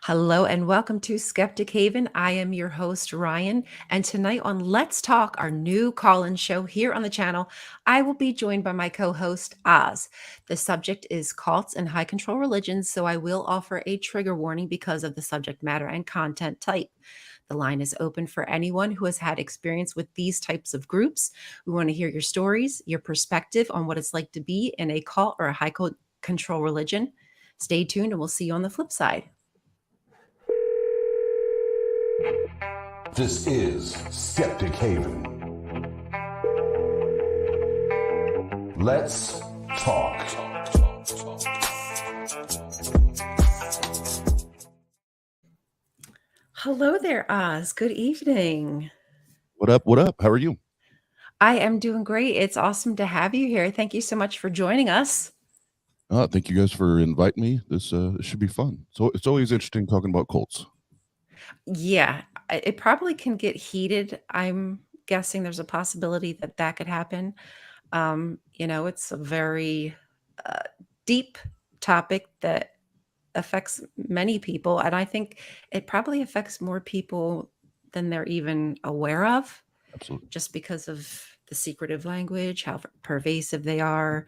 Hello and welcome to Skeptic Haven. I am your host, Rion. And tonight on Let's Talk, our new call-in show here on the channel, I will be joined by my co-host, Oz. The subject is cults and high control religions, so I will offer a trigger warning because of the subject matter and content type. The line is open for anyone who has had experience with these types of groups. We want to hear your stories, your perspective on what it's like to be in a cult or a high control religion. Stay tuned and we'll see you on the flip side. This is Skeptic Haven. Let's talk. Hello there, Oz. Good evening. What up? What up? How are you? I am doing great. It's awesome to have you here. Thank you so much for joining us. Thank you guys for inviting me. This should be fun. So it's always interesting talking about cults. Yeah, it probably can get heated. I'm guessing there's a possibility that that could happen. It's a very deep topic that affects many people, and I think it probably affects more people than they're even aware of, Absolutely. just because of the secretive language, how pervasive they are.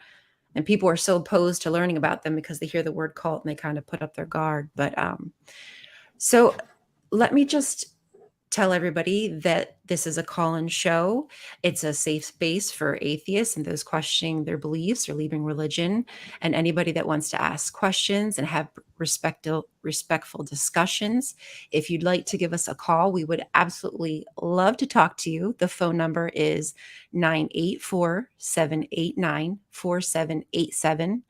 And people are so opposed to learning about them because they hear the word cult and they kind of put up their guard. So let me just tell everybody that this is a call-in show. It's a safe space for atheists and those questioning their beliefs or leaving religion, and anybody that wants to ask questions and have respectful discussions. If you'd like to give us a call, we would absolutely love to talk to you. The phone number is 984-789-4787.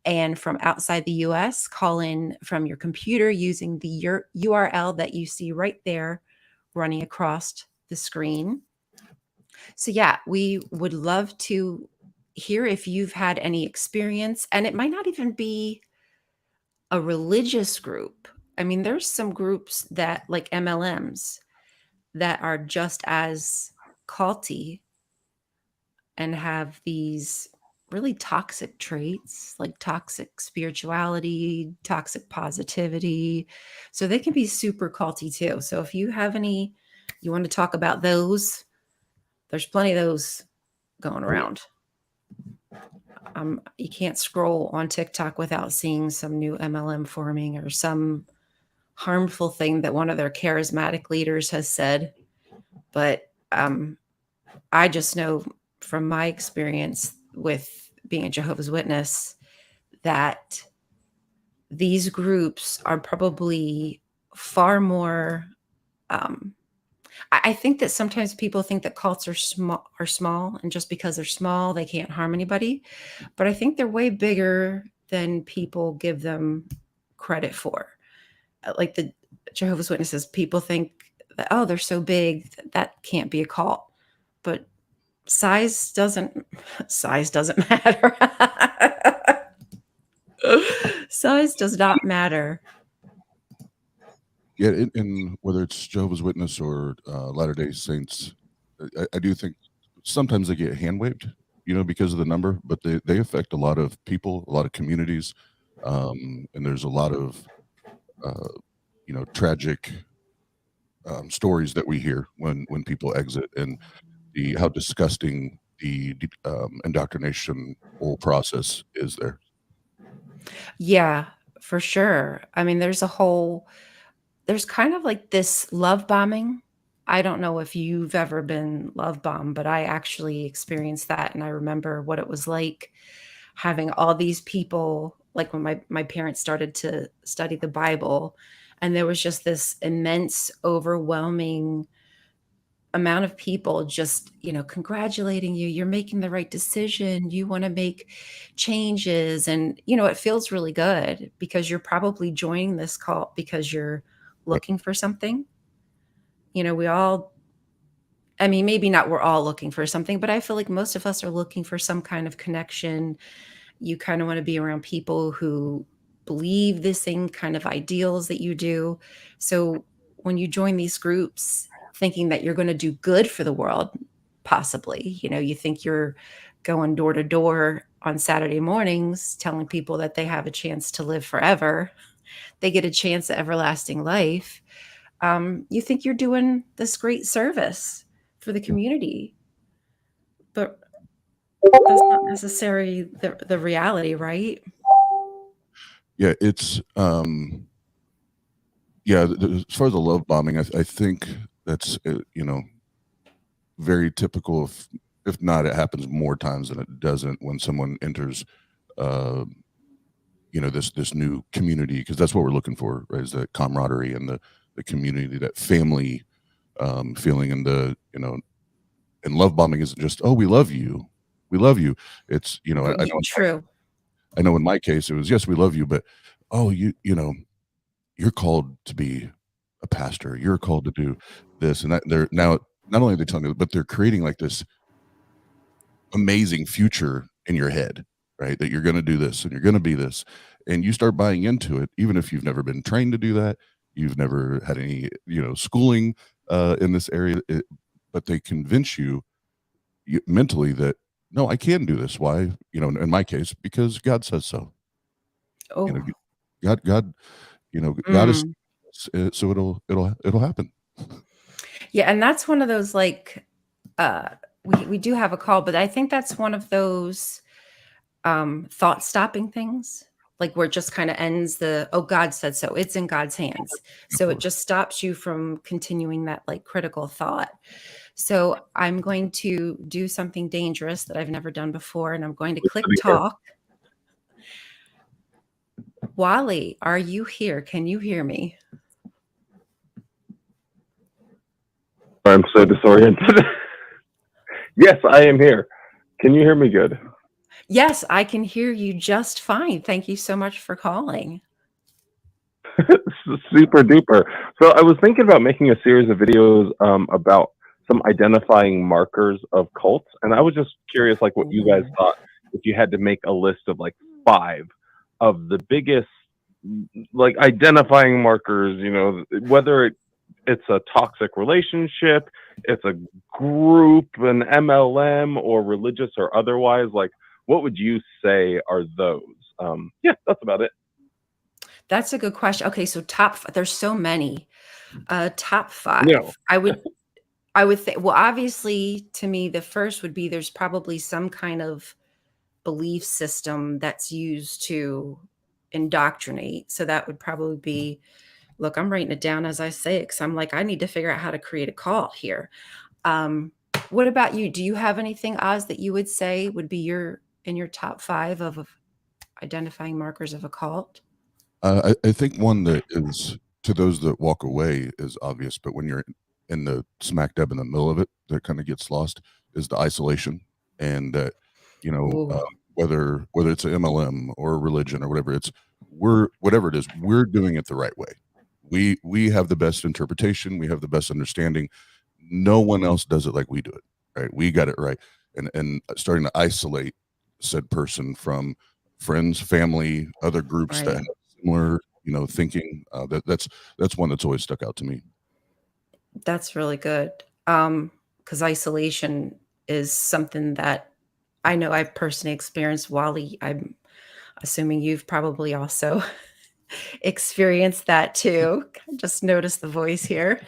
And from outside the US, call in from your computer using the URL that you see right there running across the screen. So yeah, we would love to hear if you've had any experience, and it might not even be a religious group. I mean, there's some groups that, like MLMs, that are just as culty and have these really toxic traits, like toxic spirituality, toxic positivity. So they can be super culty too. So if you have any, you want to talk about those, there's plenty of those going around. You can't scroll on TikTok without seeing some new MLM forming or some harmful thing that one of their charismatic leaders has said. But I just know from my experience with being a Jehovah's Witness that these groups are probably far more. I think that sometimes people think that cults are small, and just because they're small, they can't harm anybody. But I think they're way bigger than people give them credit for. Like the Jehovah's Witnesses, people think that, oh, they're so big that can't be a cult. But size doesn't matter. Size does not matter. Yeah, and whether it's Jehovah's Witness or Latter-day Saints, I do think sometimes they get hand-waved, because of the number, but they affect a lot of people, a lot of communities, and there's a lot of, tragic stories that we hear when people exit, and how disgusting the indoctrination whole process is there. Yeah, for sure. I mean, there's kind of like this love bombing. I don't know if you've ever been love bombed, but I actually experienced that. And I remember what it was like having all these people, like when my parents started to study the Bible, and there was just this immense, overwhelming amount of people just, congratulating you. You're making the right decision. You want to make changes. And, it feels really good because you're probably joining this cult because you're looking for something. Maybe not we're all looking for something, but I feel like most of us are looking for some kind of connection. You kind of want to be around people who believe the same kind of ideals that you do. So when you join these groups thinking that you're going to do good for the world, possibly, you think you're going door to door on Saturday mornings telling people that they have a chance to live forever. they get a chance at everlasting life, you think you're doing this great service for the community. But that's not necessarily the reality, right? Yeah, it's as far as the love bombing, I think that's very typical of, if not, it happens more times than it doesn't when someone enters uh this new community, because that's what we're looking for, right? Is that camaraderie and the community, that family feeling. And and love bombing isn't just, oh, we love you, we love you. It's, True. I know in my case it was, yes, we love you, but oh, you're called to be a pastor, you're called to do this and that. They're now, not only are they telling you, but they're creating like this amazing future in your head, right? That you're going to do this and you're going to be this, and you start buying into it, even if you've never been trained to do that, you've never had any, schooling in this area, but they convince mentally that, no, I can do this. Why? In my case, because God says so. You know, Oh. God, God is, Mm. so it'll happen. Yeah, and that's one of those, like, we do have a call, but I think that's one of those thought stopping things, like where it just kind of ends the, oh, God said so. It's in God's hands. Of So it course. just stops you from continuing that like critical thought. So I'm going to do something dangerous that I've never done before, and I'm going to click talk. Wally, are you here? Can you hear me? I'm so disoriented. Yes, I am here. Can you hear me good? Yes, I can hear you just fine. Thank you so much for calling. Super duper. So I was thinking about making a series of videos about some identifying markers of cults, and I was just curious, like, what you guys thought if you had to make a list of like 5 of the biggest, like, identifying markers. Whether it's a toxic relationship, it's a group, an MLM, or religious or otherwise. Like, what would you say are those? Yeah, that's about it. That's a good question. Okay, so there's so many. Top 5. No. I would think, well, obviously to me the first would be there's probably some kind of belief system that's used to indoctrinate. So that would probably be, look, I'm writing it down as I say it, because I'm like, I need to figure out how to create a call here. What about you? Do you have anything, Oz, that you would say would be in your top 5 of identifying markers of a cult? I think one that is, to those that walk away, is obvious, but when you're in the smack dab in the middle of it, that kind of gets lost, is the isolation. And that, Ooh, whether it's an MLM or a religion or whatever, whatever it is, we're doing it the right way. We have the best interpretation, we have the best understanding. No one else does it like we do it, right? We got it right. And starting to isolate said person from friends, family, other groups that right. have similar, thinking. That's one that's always stuck out to me. That's really good. Because isolation is something that I know I've personally experienced. Wally, I'm assuming you've probably also experienced that too. Just notice the voice here.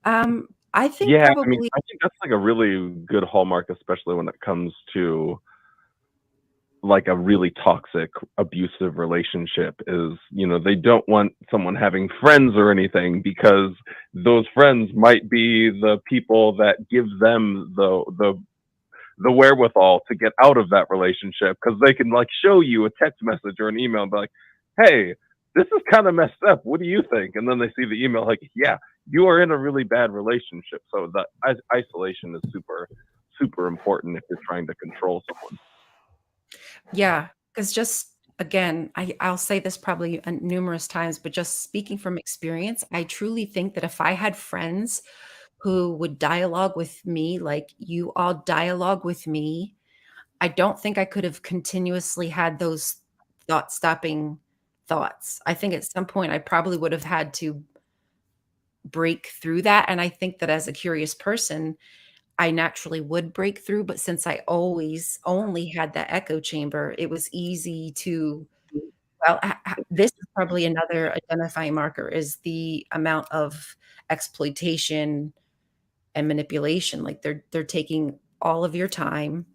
I think Yeah, I mean, probably, I think that's like a really good hallmark, especially when it comes to like a really toxic, abusive relationship, is, they don't want someone having friends or anything, because those friends might be the people that give them the wherewithal to get out of that relationship, because they can like show you a text message or an email and be like, hey, this is kind of messed up, what do you think? And then they see the email like, yeah, you are in a really bad relationship. So that isolation is super, super important if you're trying to control someone. yeah, because just again, I'll say this probably numerous times, but just speaking from experience, I truly think that if I had friends who would dialogue with me like you all dialogue with me, I don't think I could have continuously had those thought-stopping thoughts. I think at some point I probably would have had to break through that, and I think that as a curious person, I naturally would break through, but since I always only had that echo chamber, it was easy to Well, this is probably another identifying marker is the amount of exploitation and manipulation. Like they're taking all of your time,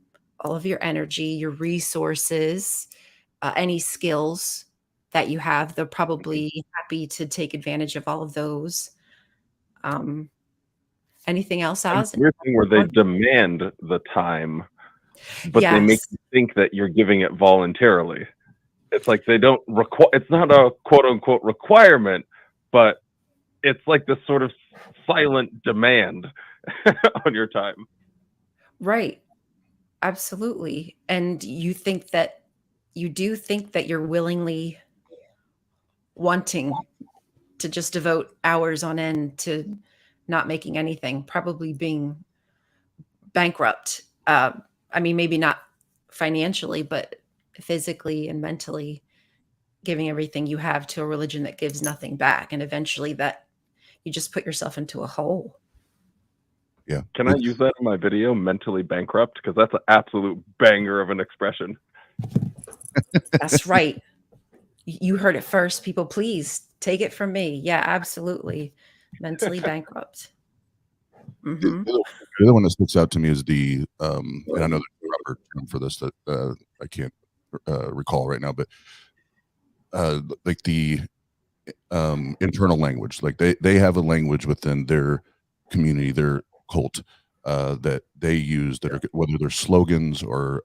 all of your energy, your resources, any skills that you have. They're probably happy to take advantage of all of those. Anything else, And Oz? the weird thing where they demand the time, but they make Yes. you think that you're giving it voluntarily. It's like they don't require. It's not a quote unquote requirement, but it's like this sort of silent demand on your time. Right. Absolutely. And you do think that you're willingly wanting to just devote hours on end to not making anything, probably being bankrupt. I mean, maybe not financially, but physically and mentally giving everything you have to a religion that gives nothing back. And eventually that you just put yourself into a hole. Yeah. Can I use that in my video, mentally bankrupt? Because that's an absolute banger of an expression. That's right. You heard it first, people. Please take it from me. Yeah, absolutely. Mentally bankrupt. Mm-hmm. The other one that sticks out to me is and I know there's a proper term for this that I can't recall right now, but like the internal language, like they have a language within their community, their cult, that they use that are, whether they're slogans or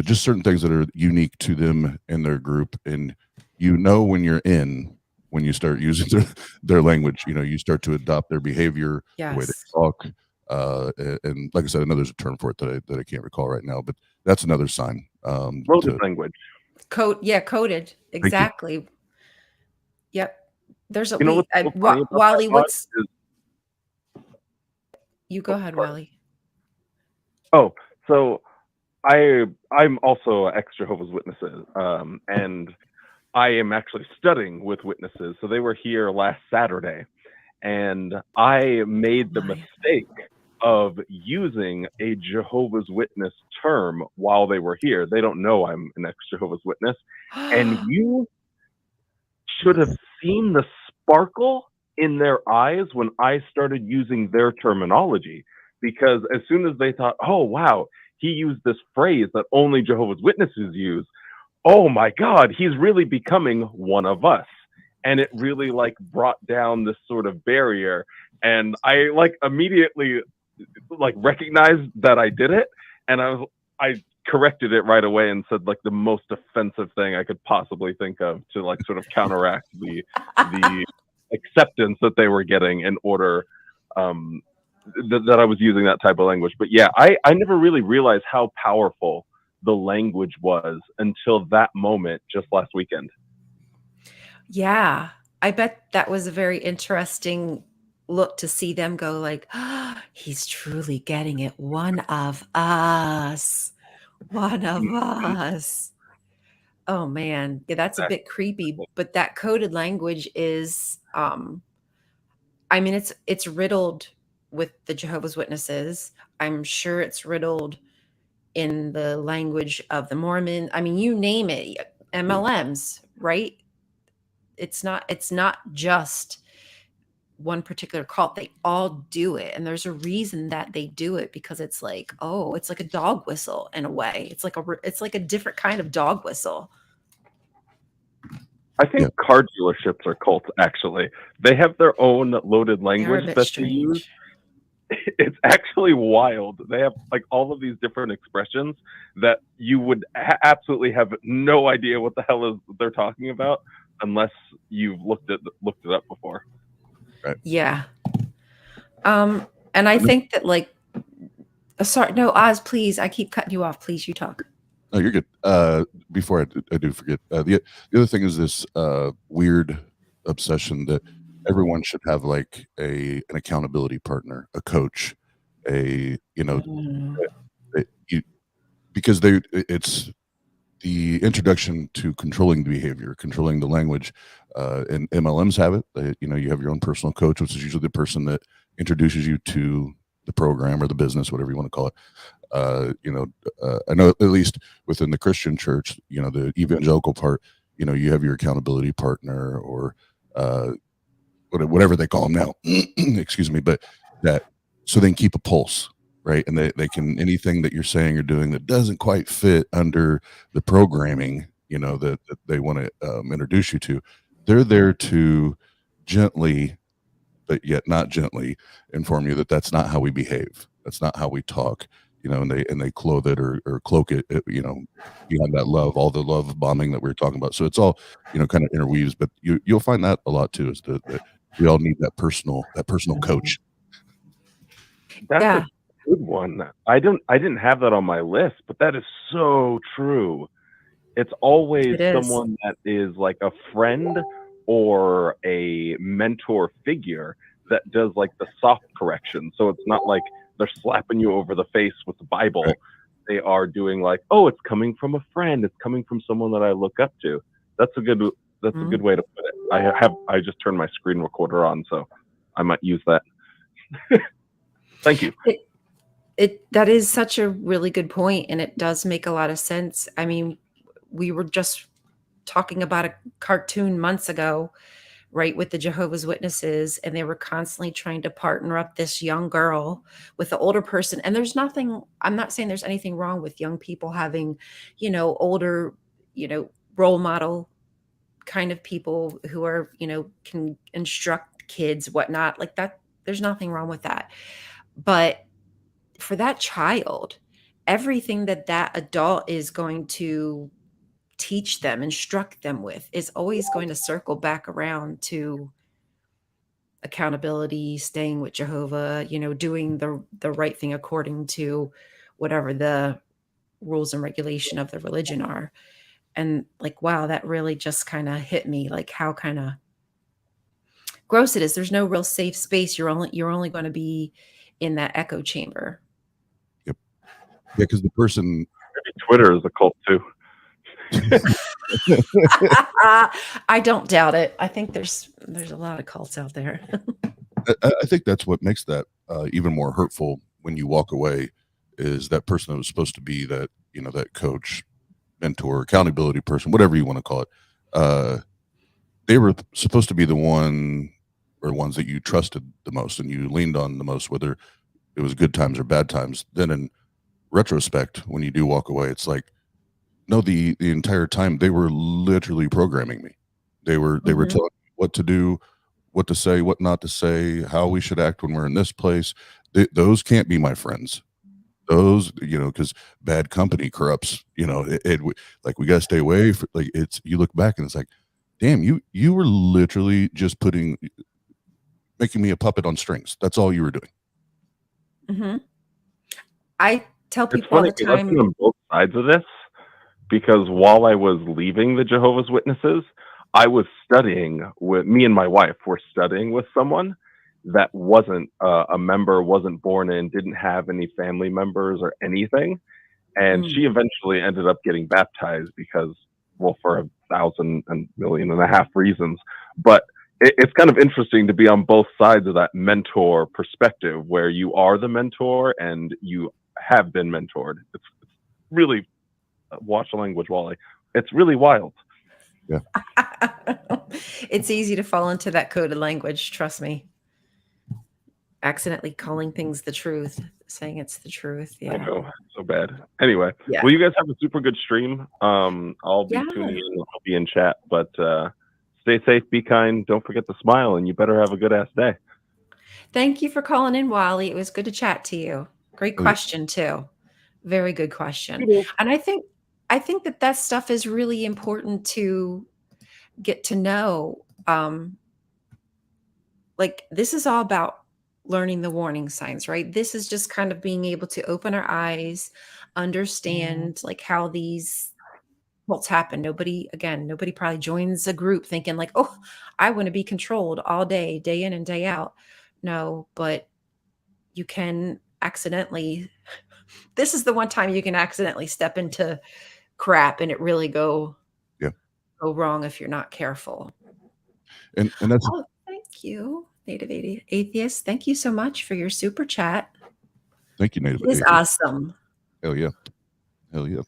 just certain things that are unique to them and their group. And when you start using their language, you start to adopt their behavior, the way they Yes. talk. And like I said, I know there's a term for it that I can't recall right now, but that's another sign. Loaded language. Coded. Exactly. Yep. There's a What's so funny about Wally, that, what's Rod, is you go ahead, Wally. Oh, so I'm also ex Jehovah's Witnesses, and I am actually studying with witnesses. So they were here last Saturday, and I made the mistake of using a Jehovah's Witness term while they were here. They don't know I'm an ex Jehovah's Witness, and you should have seen the sparkle in their eyes when I started using their terminology. Because as soon as they thought, oh, wow, he used this phrase that only Jehovah's Witnesses use. Oh, my God, he's really becoming one of us. And it really brought down this sort of barrier. And I immediately recognized that I did it. And I corrected it right away and said the most offensive thing I could possibly think of to sort of counteract the acceptance that they were getting in order that I was using that type of language. But yeah, I never really realized how powerful the language was until that moment just last weekend. Yeah. I bet that was a very interesting look to see them go he's truly getting it. One of us. One of us. Oh man. Yeah, that's a bit creepy. But that coded language is it's riddled with the Jehovah's Witnesses. I'm sure it's riddled in the language of the Mormon. I mean, you name it. MLMs, right? It's not just one particular cult. They all do it. And there's a reason that they do it, because it's it's like a dog whistle in a way. It's like a different kind of dog whistle. I think car dealerships are cults, actually. They have their own loaded language that they use. It's actually wild. They have all of these different expressions that you would absolutely have no idea what the hell they're talking about unless you've looked it up before. Right. Yeah. And I think that sorry, no, Oz, please. I keep cutting you off. Please, you talk. No, you're good. Before I do forget, the other thing is this weird obsession that everyone should have an accountability partner, a coach, because it's the introduction to controlling the behavior, controlling the language, and MLMs have it. You have your own personal coach, which is usually the person that introduces you to the program or the business, whatever you want to call it. I know at least within the Christian church, the evangelical part, you have your accountability partner or whatever they call them now. Excuse me, but so they can keep a pulse, right? And they can, anything that you're saying or doing that doesn't quite fit under the programming, that they want to introduce you to, they're there to gently, but yet not gently, inform you that that's not how we behave. That's not how we talk, and they clothe it or cloak it, behind that love, all the love bombing that we were talking about. So it's all, kind of interweaves, but you'll find that a lot too, is that we all need that personal coach. That's Yeah. a good one. I didn't have that on my list, but that is so true. It's always It is. someone that is like a friend or a mentor figure that does like the soft correction. So it's not like they're slapping you over the face with the Bible. Right. They are doing like, oh, it's coming from a friend. It's coming from someone that I look up to. That's a good way to put it. I just turned my screen recorder on, so I might use that. Thank you. That is such a really good point, and it does make a lot of sense. I mean, we were just talking about a cartoon months ago, right, with the Jehovah's Witnesses, and they were constantly trying to partner up this young girl with the older person. And I'm not saying there's anything wrong with young people having, older, role model kind of people who are, can instruct kids, whatnot, like that. There's nothing wrong with that. But for that child, everything that adult is going to teach them, instruct them with, is always going to circle back around to accountability, staying with Jehovah, doing the right thing according to whatever the rules and regulation of the religion are. And like, wow, that really just kind of hit me, like how kind of gross it is. There's no real safe space. You're only going to be in that echo chamber. Yep. Yeah, because the person. Maybe Twitter is a cult too. I don't doubt it. I think there's a lot of cults out there. I think that's what makes that even more hurtful when you walk away, is that person that was supposed to be that, that coach, mentor, accountability person, whatever you want to call it. They were supposed to be the one or ones that you trusted the most and you leaned on the most, whether it was good times or bad times. Then in retrospect, when you do walk away, it's like, no, the entire time they were literally programming me. They were telling me what to do, what to say, what not to say, how we should act when we're in this place. Those can't be my friends. Those, because bad company corrupts. Like we gotta stay away. You look back and it's like, damn, you were literally just making me a puppet on strings. That's all you were doing. Mm-hmm. I tell It's people all funny the time. I've been on both sides of this, because while I was leaving the Jehovah's Witnesses, I was studying with me and my wife were studying with someone that wasn't a member, wasn't born in, didn't have any family members or anything. And she eventually ended up getting baptized because, well, for 1,000 million and a half reasons. But it's kind of interesting to be on both sides of that mentor perspective, where you are the mentor and you have been mentored. It's really, watch the language, Wally. It's really wild. Yeah. It's easy to fall into that coded language. Trust me. Accidentally calling things the truth, saying it's the truth. Yeah. I know, so bad. Anyway, Yeah. well, you guys have a super good stream. I'll be tuning in. I'll be in chat, but stay safe, be kind. Don't forget to smile, and you better have a good ass day. Thank you for calling in, Wally. It was good to chat to you. Great question too. Very good question. And I think that stuff is really important to get to know. Like, this is all about learning the warning signs, right? This is just kind of being able to open our eyes, understand like how these cults happen. Nobody probably joins a group thinking like, oh, I want to be controlled all day in and day out. No, but you can accidentally, this is the one time you can accidentally step into crap and it really go wrong if you're not careful. And that's thank you, Native Atheist. Thank you so much for your super chat. Thank you, Native It is Atheist. awesome. Hell yeah. Hell yeah.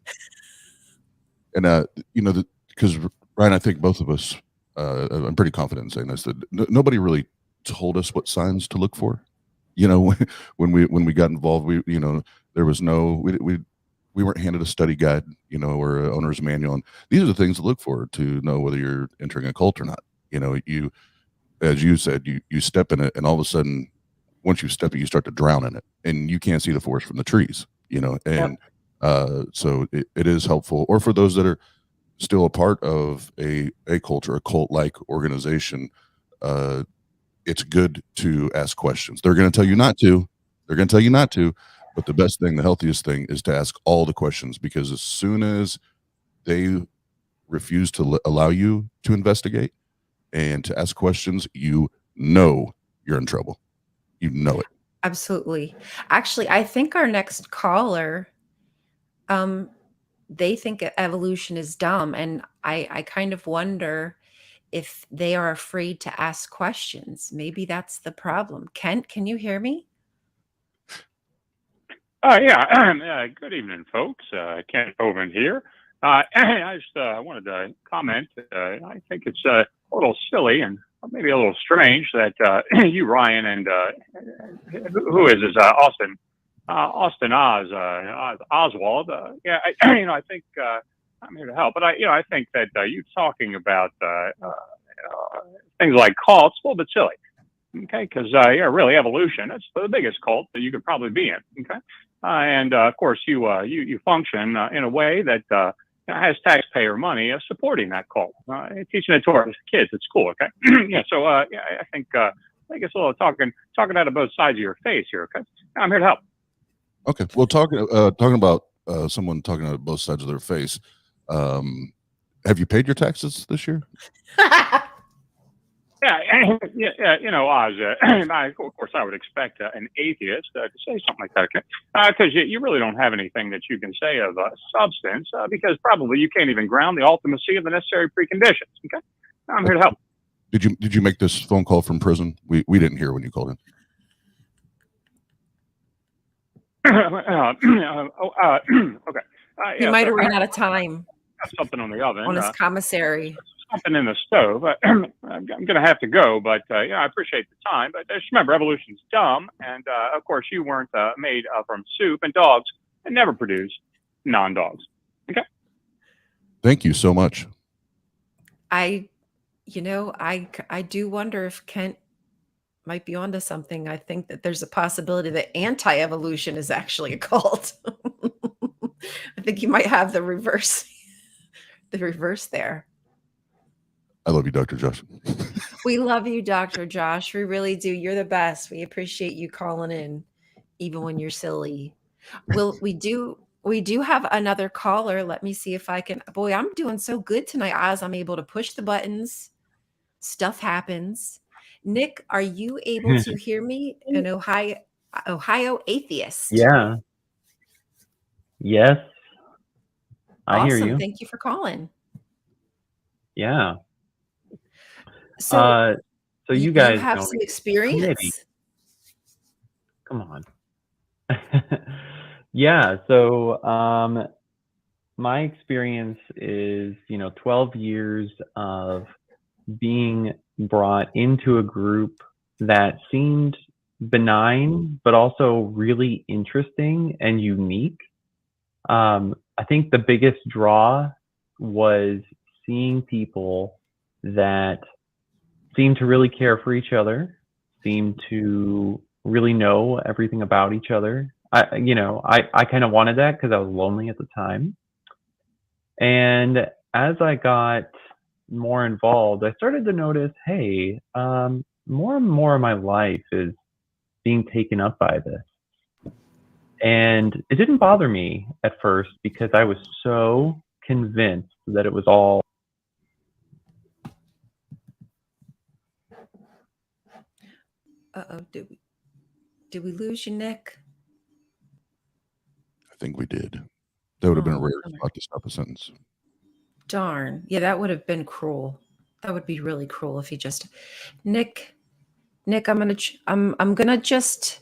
And because Ryan, I think both of us, I'm pretty confident in saying this, that nobody really told us what signs to look for. When we got involved, there was we weren't handed a study guide, or an owner's manual. And these are the things to look for to know whether you're entering a cult or not. You, as you said, you step in it, and all of a sudden, once you step in, you start to drown in it, and you can't see the forest from the trees. And so it is helpful, or for those that are still a part of a culture, a cult-like organization, it's good to ask questions. They're going to tell you not to. But the best thing, the healthiest thing, is to ask all the questions, because as soon as they refuse to allow you to investigate and to ask questions, you're in trouble. You know it. Absolutely. Actually, I think our next caller, they think evolution is dumb, and I kind of wonder if they are afraid to ask questions. Maybe that's the problem. Kent, can you hear me? Yeah. Good evening, folks. Kent Hovind here. I just wanted to comment. I think it's a little silly and maybe a little strange that you, Ryan, and who is this? Austin Oswald. I think I'm here to help, but I think that you talking about things like cults, a little bit silly. Okay, because really, evolution, that's the biggest cult that you could probably be in. Okay, and of course, you function in a way that has taxpayer money supporting that cult, teaching it to our kids at school. Okay, So I think it's a little talking out of both sides of your face here. Okay, I'm here to help. Okay, well, talking about someone talking out of both sides of their face. Have you paid your taxes this year? Oz, of course, I would expect an atheist to say something like that, okay? Because you really don't have anything that you can say of substance, because probably you can't even ground the ultimacy of the necessary preconditions, okay? I'm here to help. Did you make this phone call from prison? We didn't hear when you called in. Okay. He might have ran out of time something on the oven. On his commissary. Something in the stove. I'm going to have to go, but I appreciate the time. But just remember, evolution's dumb, and of course, you weren't made from soup, and dogs and never produce non-dogs. Okay. Thank you so much. I do wonder if Kent might be onto something. I think that there's a possibility that anti-evolution is actually a cult. I think you might have the reverse there. I love you, Dr. Josh. We love you, Dr. Josh. We really do. You're the best. We appreciate you calling in, even when you're silly. We do have another caller. Let me see if I can. Boy, I'm doing so good tonight, Oz. I'm able to push the buttons. Stuff happens. Nick, are you able to hear me? An Ohio atheist. Yeah. Yes. I Awesome. hear you. Thank you for calling. Yeah. So you guys have know some me. experience? Committee. Come on. Yeah. So my experience is, 12 years of being brought into a group that seemed benign, but also really interesting and unique. I think the biggest draw was seeing people that seemed to really care for each other, seemed to really know everything about each other. I kind of wanted that because I was lonely at the time. And as I got more involved, I started to notice, hey, more and more of my life is being taken up by this. And it didn't bother me at first because I was so convinced that it was all. Uh-oh, did we lose you, Nick? I think we did. That would have been a rare darn. spot to stop a sentence. Darn. Yeah, that would have been cruel. That would be really cruel if he just Nick, I'm gonna just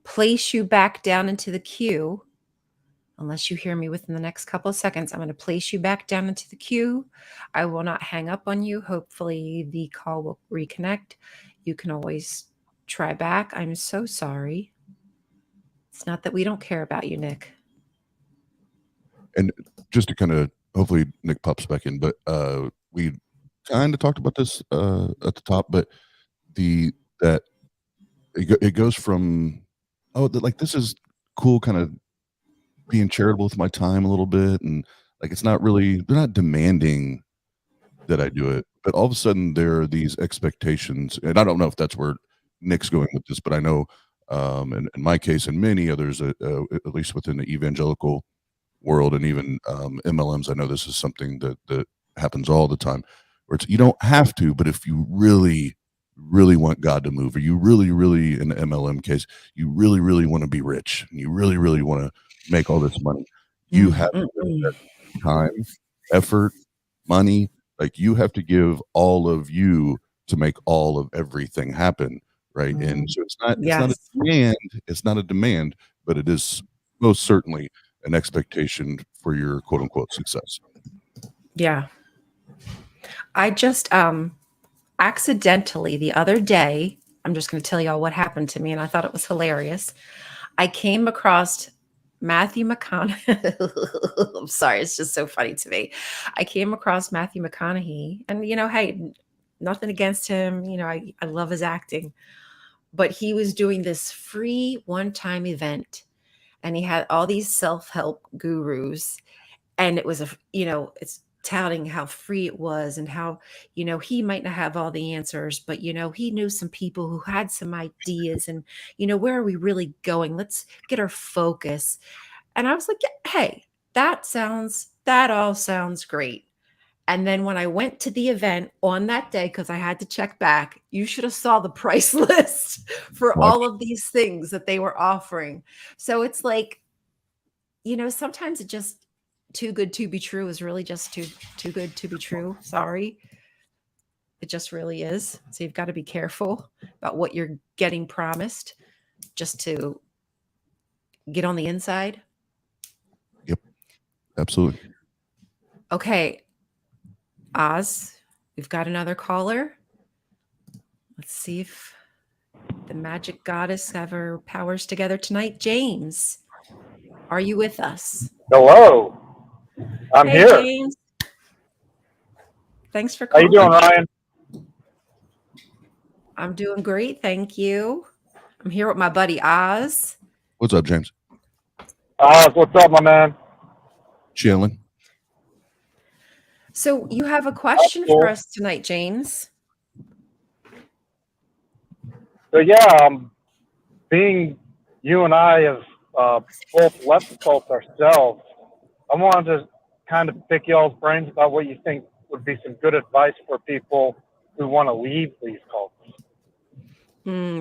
place you back down into the queue. Unless you hear me within the next couple of seconds, I'm going to place you back down into the queue. I will not hang up on you. Hopefully the call will reconnect. You can always try back. I'm so sorry. It's not that we don't care about you, Nick. And just to kind of, hopefully Nick pops back in, but we kind of talked about this at the top, but that it goes from, like, this is cool, kind of being charitable with my time a little bit, and like, it's not really, they're not demanding that I do it, but all of a sudden there are these expectations, and I don't know if that's where Nick's going with this, but I know in my case and many others, at least within the evangelical world and even MLMs, I know this is something that happens all the time, where it's, you don't have to, but if you really want God to move, or you really, in the MLM case, you really want to be rich, and you really want to make all this money, you have to give that time, effort, money. Like, you have to give all of you to make all of everything happen, right? And so it's not a demand, but it is most certainly an expectation for your quote unquote success. Yeah. I just accidentally the other day, I'm just going to tell y'all what happened to me, and I thought it was hilarious. I came across Matthew McConaughey. I'm sorry, it's just so funny to me. I came across Matthew McConaughey, and hey, nothing against him. I love his acting, but he was doing this free one-time event, and he had all these self-help gurus, and it was it's touting how free it was, and how he might not have all the answers, but he knew some people who had some ideas, and where are we really going? Let's get our focus. And I was like, yeah, hey, that all sounds great. And then when I went to the event on that day, because I had to check back, you should have saw the price list for all of these things that they were offering. So it's like, sometimes it just, too good to be true is really just too good to be true. Sorry. It just really is. So you've got to be careful about what you're getting promised just to get on the inside. Yep. Absolutely. Okay. Oz, we've got another caller. Let's see if the magic goddess have her powers together tonight. James, are you with us? Hello. I'm Hey, here. James. Thanks for How calling. you doing, Ryan? I'm doing great, thank you. I'm here with my buddy Oz. What's up, James? What's up, my man? Chilling. So you have a question for us tonight, James. So yeah, being you and I have both left the cult ourselves, I wanted to kind of pick y'all's brains about what you think would be some good advice for people who want to leave these cults.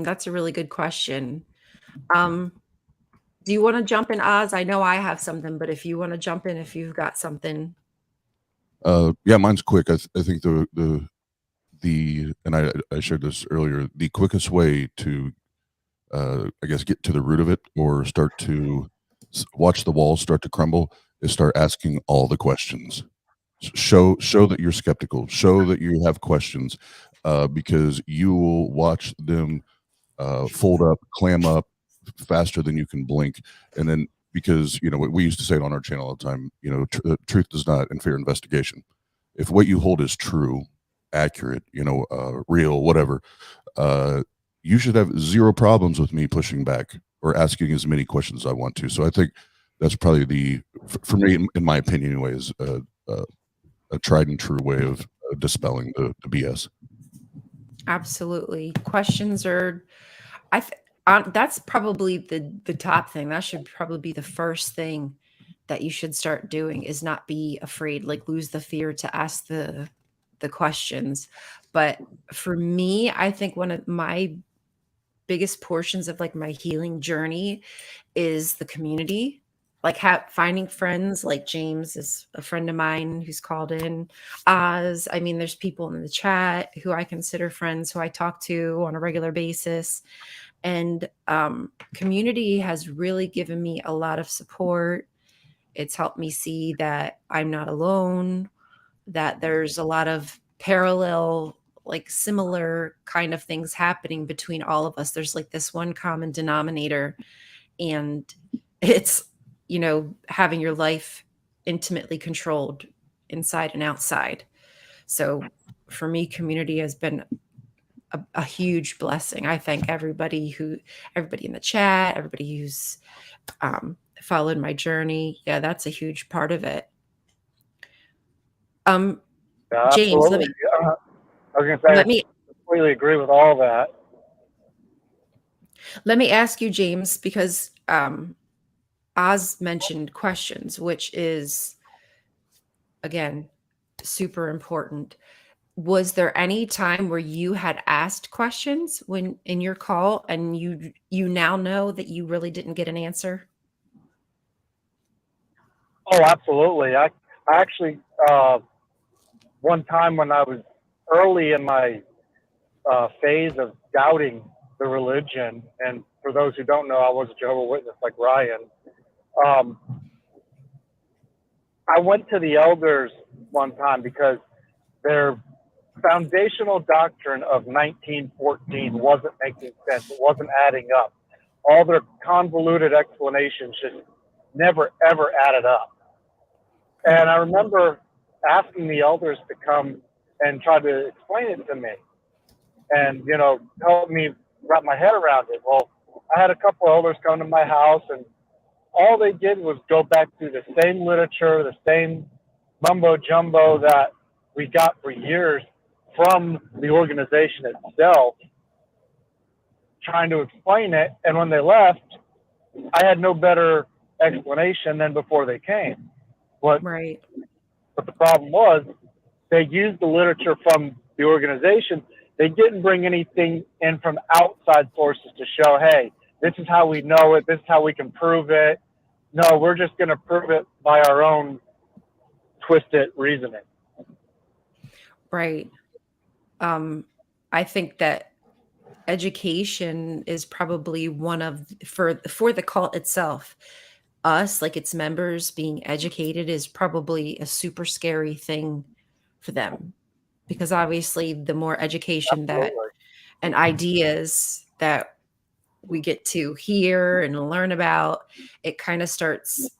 That's a really good question. Do you want to jump in, Oz? I know I have something, but if you want to jump in, if you've got something. Yeah, mine's quick. I think the and I shared this earlier, the quickest way to I guess get to the root of it, or start to watch the walls start to crumble, is start asking all the questions. Show that you're skeptical, show that you have questions, because you will watch them fold up, clam up faster than you can blink. And then, because we used to say it on our channel all the time, truth does not interfere investigation. If what you hold is true, accurate, real, whatever, you should have zero problems with me pushing back or asking as many questions as I want to. So I think that's probably for me, in my opinion anyway, is a tried and true way of dispelling the BS. Absolutely. Questions are, that's probably the top thing. That should probably be the first thing that you should start doing, is not be afraid, like lose the fear to ask the questions. But for me, I think one of my biggest portions of like my healing journey is the community, like finding friends. Like James is a friend of mine who's called in. Oz, I mean, there's people in the chat who I consider friends, who I talk to on a regular basis. And community has really given me a lot of support It's helped me see that I'm not alone, that there's a lot of parallel, like similar kind of things happening between all of us. There's like this one common denominator, and it's, having your life intimately controlled inside and outside. So for me, community has been a huge blessing. I thank everybody in the chat, everybody who's followed my journey. Yeah, that's a huge part of it. Yeah, James, absolutely. I was going to say, I completely agree with all that. Let me ask you, James, because Oz mentioned questions, which is, again, super important. Was there any time where you had asked questions when in your call and you now know that you really didn't get an answer? Oh, absolutely. I actually, one time when I was early in my phase of doubting the religion, and for those who don't know, I was a Jehovah's Witness like Rion. I went to the elders one time because their foundational doctrine of 1914 wasn't making sense. It wasn't adding up. All their convoluted explanations just never, ever added up. And I remember asking the elders to come and try to explain it to me and, help me wrap my head around it. Well, I had a couple elders come to my house, and all they did was go back through the same literature, the same mumbo jumbo that we got for years from the organization itself, trying to explain it. And when they left, I had no better explanation than before they came. Right. But the problem was they used the literature from the organization. They didn't bring anything in from outside sources to show, hey, this is how we know it. This is how we can prove it. No, we're just going to prove it by our own twisted reasoning. Right. I think that education is probably one of, for the cult itself, us, like its members, being educated is probably a super scary thing for them, because obviously the more education that and ideas that we get to hear and learn about, it kind of starts,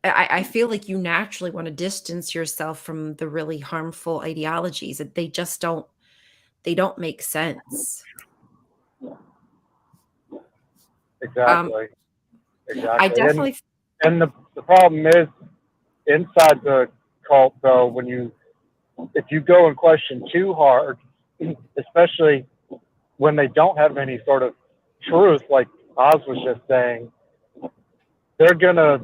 I feel like you naturally want to distance yourself from the really harmful ideologies that they just don't make sense. Exactly. I definitely and the problem is inside the cult, though, if you go and question too hard, especially when they don't have any sort of truth, like Oz was just saying, they're gonna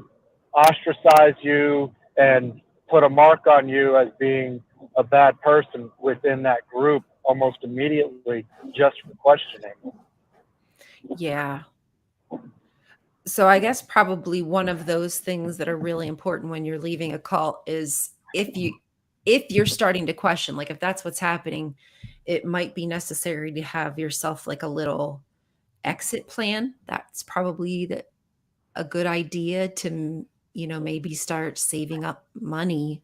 ostracize you and put a mark on you as being a bad person within that group almost immediately just for questioning. Yeah. So I guess probably one of those things that are really important when you're leaving a cult is if you're starting to question, like if that's what's happening, it might be necessary to have yourself like a little exit plan. That's probably a good idea to, maybe start saving up money,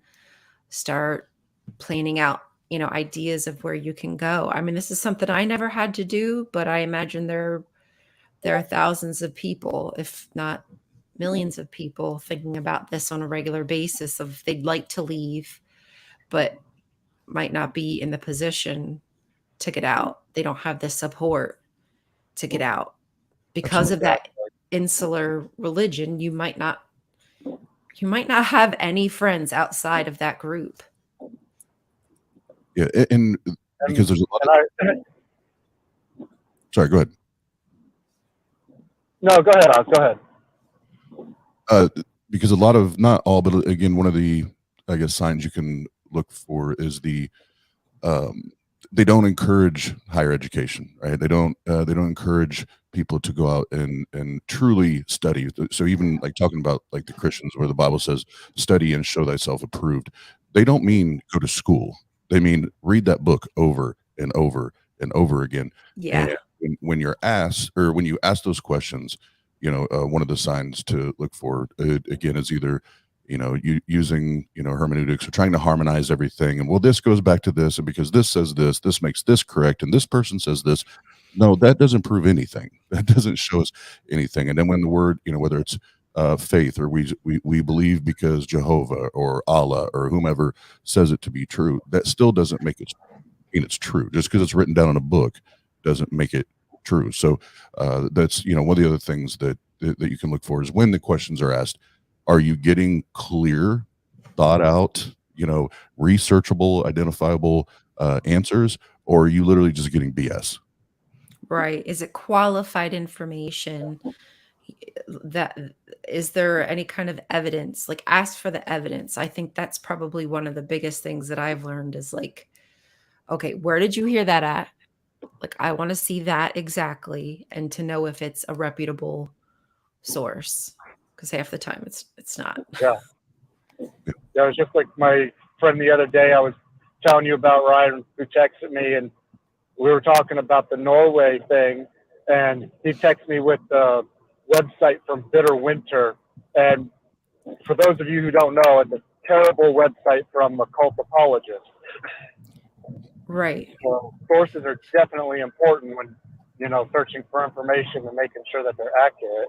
start planning out, ideas of where you can go. I mean, this is something I never had to do, but I imagine there are thousands of people, if not millions of people, thinking about this on a regular basis of they'd like to leave, but might not be in the position to get out. They don't have the support to get out because of that insular religion. You might not have any friends outside of that group. Yeah, and because there's a lot of... Sorry, go ahead. No, go ahead, Oz. Go ahead. Because a lot of, not all, but again, one of the, I guess, signs you can look for is they don't encourage higher education, right? They don't encourage people to go out and truly study. So even like talking about like the Christians where the Bible says, study and show thyself approved. They don't mean go to school. They mean read that book over and over and over again. Yeah. And when you're asked, or when you ask those questions, one of the signs to look for again is either using, hermeneutics or trying to harmonize everything. And well, this goes back to this, and because this says this makes this correct, and this person says this. No, that doesn't prove anything. That doesn't show us anything. And then when the word, whether it's faith, or we believe because Jehovah or Allah or whomever says it to be true, that still doesn't make it mean it's true. Just because it's written down in a book doesn't make it true. So that's one of the other things that you can look for is when the questions are asked, are you getting clear, thought out, researchable, identifiable answers, or are you literally just getting BS? Right. Is it qualified information? That is there any kind of evidence? Like, ask for the evidence. I think that's probably one of the biggest things that I've learned is like, okay, where did you hear that at? Like, I want to see that exactly, and to know if it's a reputable source, because half the time it's not. Yeah. Yeah, it was just like my friend the other day I was telling you about, Ryan, who texted me, and we were talking about the Norway thing, and he texted me with the website from Bitter Winter. And for those of you who don't know, it's a terrible website from a cult apologist. Right. So sources are definitely important when, searching for information and making sure that they're accurate.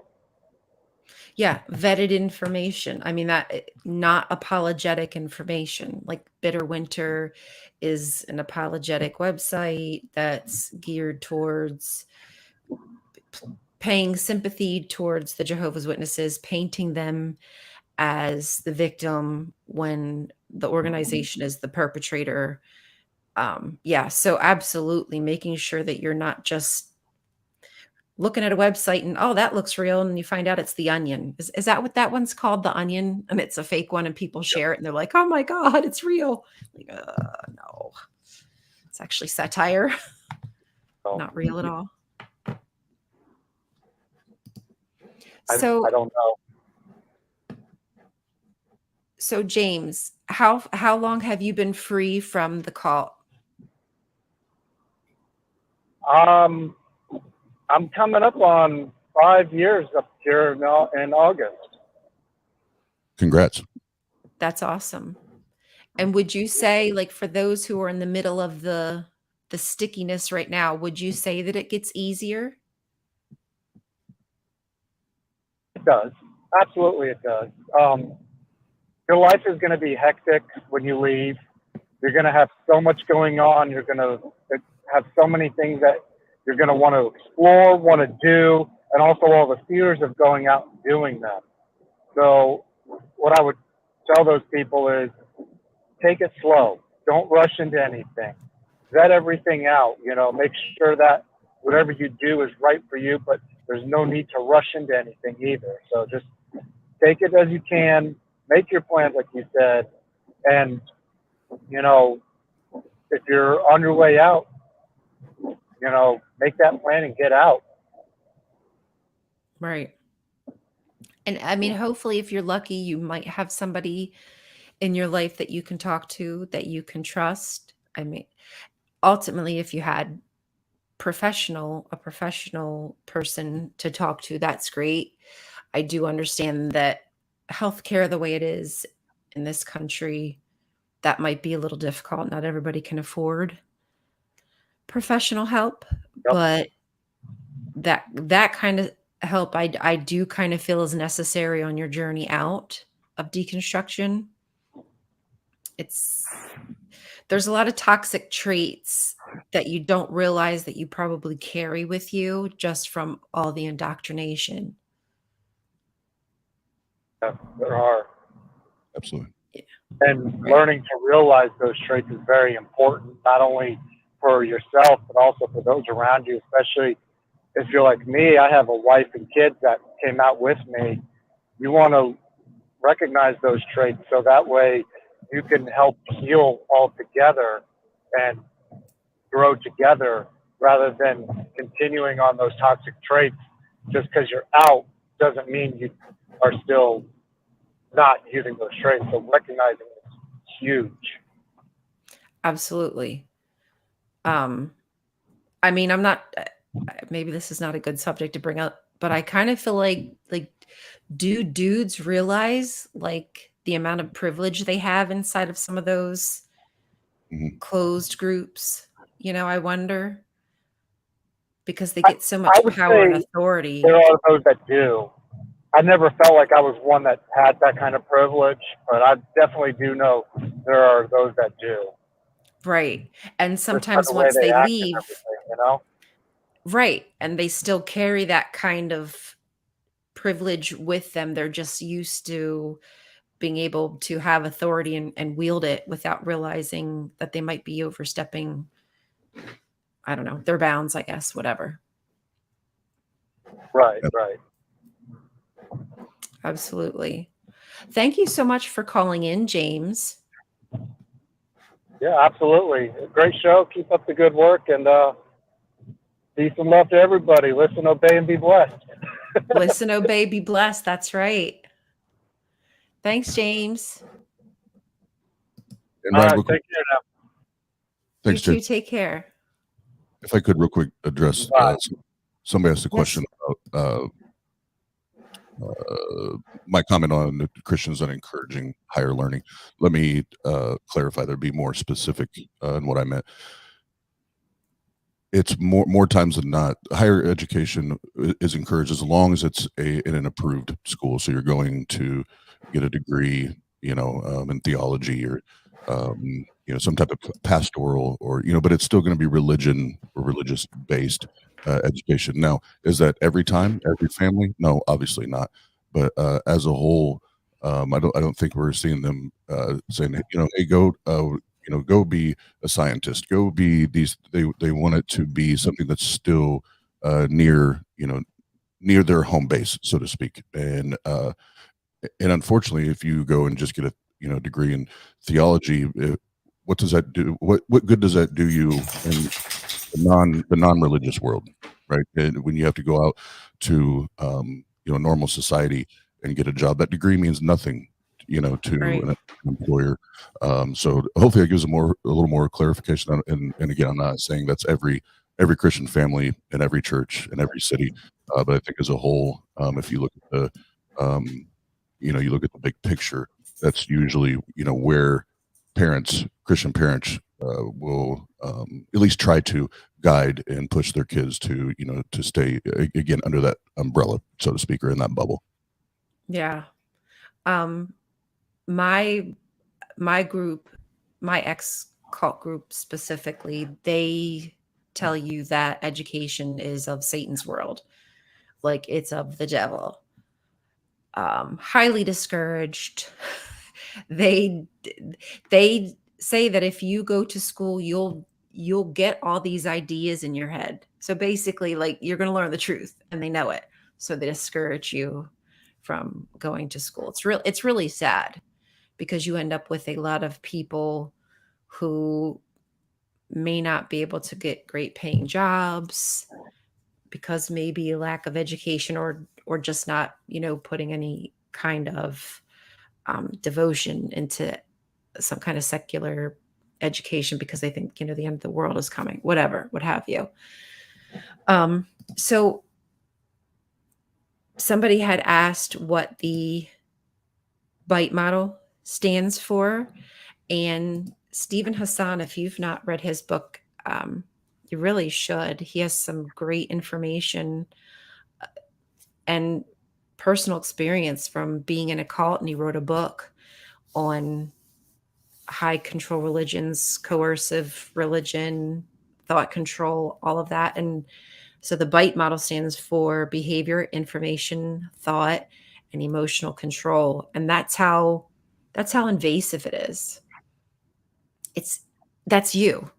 Yeah, vetted information. I mean, that not apologetic information. Like Bitter Winter is an apologetic website that's geared towards paying sympathy towards the Jehovah's Witnesses, painting them as the victim when the organization is the perpetrator. Yeah, so absolutely making sure that you're not just looking at a website and, oh, that looks real, and you find out it's The Onion. Is that what that one's called, The Onion? And it's a fake one, and people share it, and they're like, oh my God, it's real. Like, no, it's actually satire. Not real at all. So I don't know. So James, how long have you been free from the cult? I'm coming up on 5 years up here now in August. Congrats. That's awesome. And would you say, like, for those who are in the middle of the stickiness right now, would you say that it gets easier? It does. Absolutely it does. Your life is going to be hectic when you leave. You're going to have so much going on. You're going to have so many things that you're going to want to explore, want to do, and also all the fears of going out and doing them. So what I would tell those people is take it slow. Don't rush into anything. Vet everything out. Make sure that whatever you do is right for you, but there's no need to rush into anything either. So just take it as you can, make your plans like you said, and, if you're on your way out, make that plan and get out. Right. And I mean, hopefully if you're lucky, you might have somebody in your life that you can talk to, that you can trust. I mean, ultimately, if you had a professional person to talk to, that's great. I do understand that healthcare, the way it is in this country, that might be a little difficult. Not everybody can afford professional help, but that kind of help I do kind of feel is necessary on your journey out of deconstruction. There's a lot of toxic traits that you don't realize that you probably carry with you just from all the indoctrination. Yeah, there are. Absolutely. And learning to realize those traits is very important, not only for yourself, but also for those around you, especially if you're like me. I have a wife and kids that came out with me. You want to recognize those traits so that way you can help heal all together and grow together rather than continuing on those toxic traits. Just because you're out doesn't mean you are still not using those traits. So recognizing it's huge. Absolutely. I mean, I'm not, maybe this is not a good subject to bring up, but I kind of feel like do dudes realize like the amount of privilege they have inside of some of those closed groups. I wonder, because they get so much I would power and say authority. there are those that do. I never felt like I was one that had that kind of privilege, but I definitely do know there are those that do. Right. And Just by sometimes the way once they act and leave, everything. right, and they still carry that kind of privilege with them. They're just used to being able to have authority and wield it without realizing that they might be overstepping, I don't know, their bounds, I guess, whatever. Right. Absolutely. Thank you so much for calling in, James. Yeah, absolutely. Great show. Keep up the good work, and peace and love to everybody. Listen, obey, and be blessed. Listen, obey, be blessed. That's right. Thanks, James. And All Ryan, right, real quick, take care now. thanks, You too. James. Take care. If I could real quick address, Bye. somebody asked a question about my comment on the Christians not encouraging higher learning. Let me clarify, there'd be more specific in what I meant. It's more times than not, higher education is encouraged as long as it's in an approved school. So you're going to get a degree, in theology or, some type of pastoral or, but it's still going to be religion or religious based education. Now, is that every time, every family? No, obviously not. But as a whole, I don't think we're seeing them saying, hey, go be a scientist, go be these. They want it to be something that's still near their home base, so to speak. And unfortunately, if you go and just get a degree in theology, what does that do? What good does that do you in the non-religious world, right? And when you have to go out to normal society and get a job, that degree means nothing, to Right. an employer. So hopefully it gives a little more clarification. And again, I'm not saying that's every Christian family in every church in every city, but I think as a whole, if you look at the big picture, that's usually where Christian parents will at least try to guide and push their kids to to stay again under that umbrella, so to speak, or in that bubble. Yeah. My group, my ex cult group specifically, they tell you that education is of Satan's world, like it's of the devil. Highly discouraged. they say that if you go to school, you'll get all these ideas in your head. So basically, like, you're going to learn the truth, and they know it. So they discourage you from going to school. It's really sad, because you end up with a lot of people who may not be able to get great paying jobs because maybe a lack of education or just not, putting any kind of devotion into some kind of secular education because they think, the end of the world is coming, whatever, what have you. So somebody had asked what the BITE model stands for. And Stephen Hassan, if you've not read his book, you really should. He has some great information and personal experience from being in a cult. And he wrote a book on high control religions, coercive religion, thought control, all of that. And so the BITE model stands for behavior, information, thought, and emotional control. And that's how invasive it is. That's you.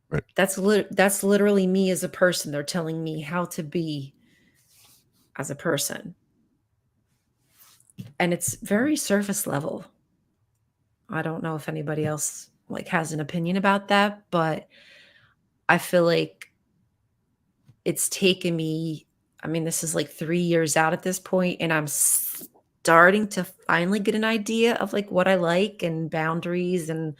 Right. That's literally me as a person. They're telling me how to be as a person. And it's very surface level. I don't know if anybody else has an opinion about that, but I feel like it's taken me, this is 3 years out at this point, and I'm starting to finally get an idea of what I like and boundaries and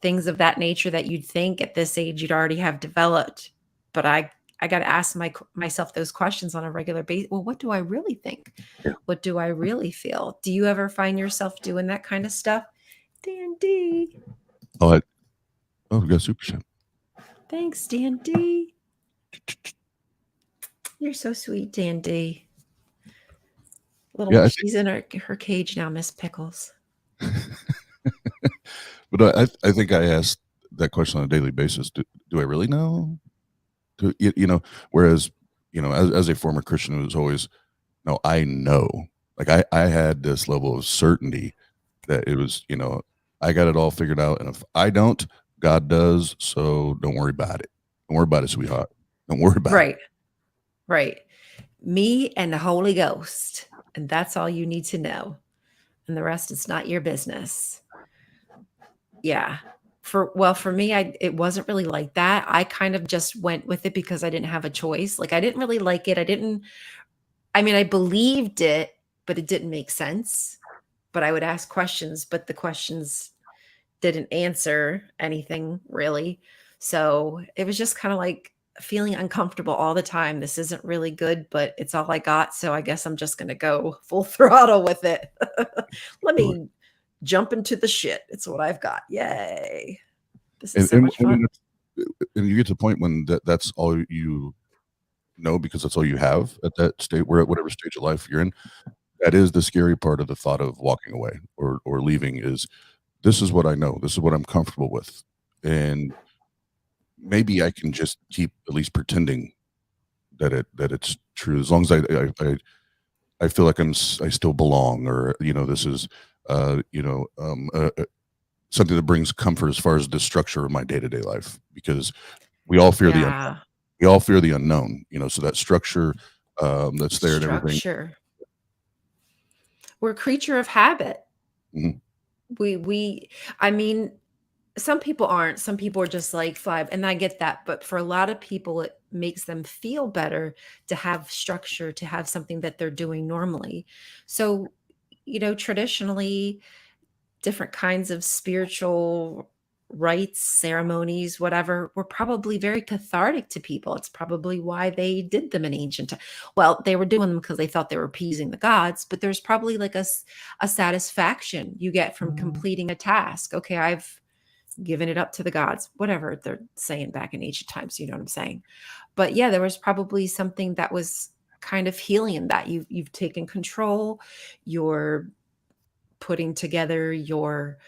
things of that nature that you'd think at this age you'd already have developed. But I I got to ask myself those questions on a regular basis. Well, what do I really think? Yeah. What do I really feel? Do you ever find yourself doing that kind of stuff? Dan D. Oh, we got super chat. Thanks, Dan D. You're so sweet, Dan D. Yeah, She's in her cage now, Miss Pickles. but I think I ask that question on a daily basis. Do I really know? Whereas, as a former Christian, it was always, no, I know. Like I had this level of certainty that it was, I got it all figured out. And if I don't, God does. So don't worry about it. Don't worry about it, sweetheart. Don't worry about it. Right. Me and the Holy Ghost. And that's all you need to know. And the rest is not your business. Yeah. For me, it wasn't really like that. I kind of just went with it because I didn't have a choice. Like I didn't really like it. I believed it, but it didn't make sense. But I would ask questions, but the questions didn't answer anything really. So it was just kind of like feeling uncomfortable all the time. This isn't really good, but it's all I got. So I guess I'm just going to go full throttle with it. Let me jump into the shit. It's what I've got. Yay. This is so much fun. And you get to the point when that's all you know, because that's all you have at that state, where at whatever stage of life you're in. That is the scary part of the thought of walking away or leaving is, this is what I know. This is what I'm comfortable with. And maybe I can just keep at least pretending that it's true, as long as I feel like I still belong, or this is something that brings comfort as far as the structure of my day-to-day life, because we all fear the unknown. We all fear the unknown, so that structure that's there and everything. We're a creature of habit. Mhm. Some people aren't. Some people are just like fly, and I get that. But for a lot of people, it makes them feel better to have structure, to have something that they're doing normally. So, traditionally, different kinds of spiritual rites, ceremonies, whatever, were probably very cathartic to people. It's probably why they did them in ancient time. Well, they were doing them because they thought they were appeasing the gods, but there's probably like a satisfaction you get from completing a task. Okay, I've given it up to the gods, whatever they're saying back in ancient times, you know what I'm saying? But yeah, there was probably something that was kind of healing in that. You've taken control, you're putting together your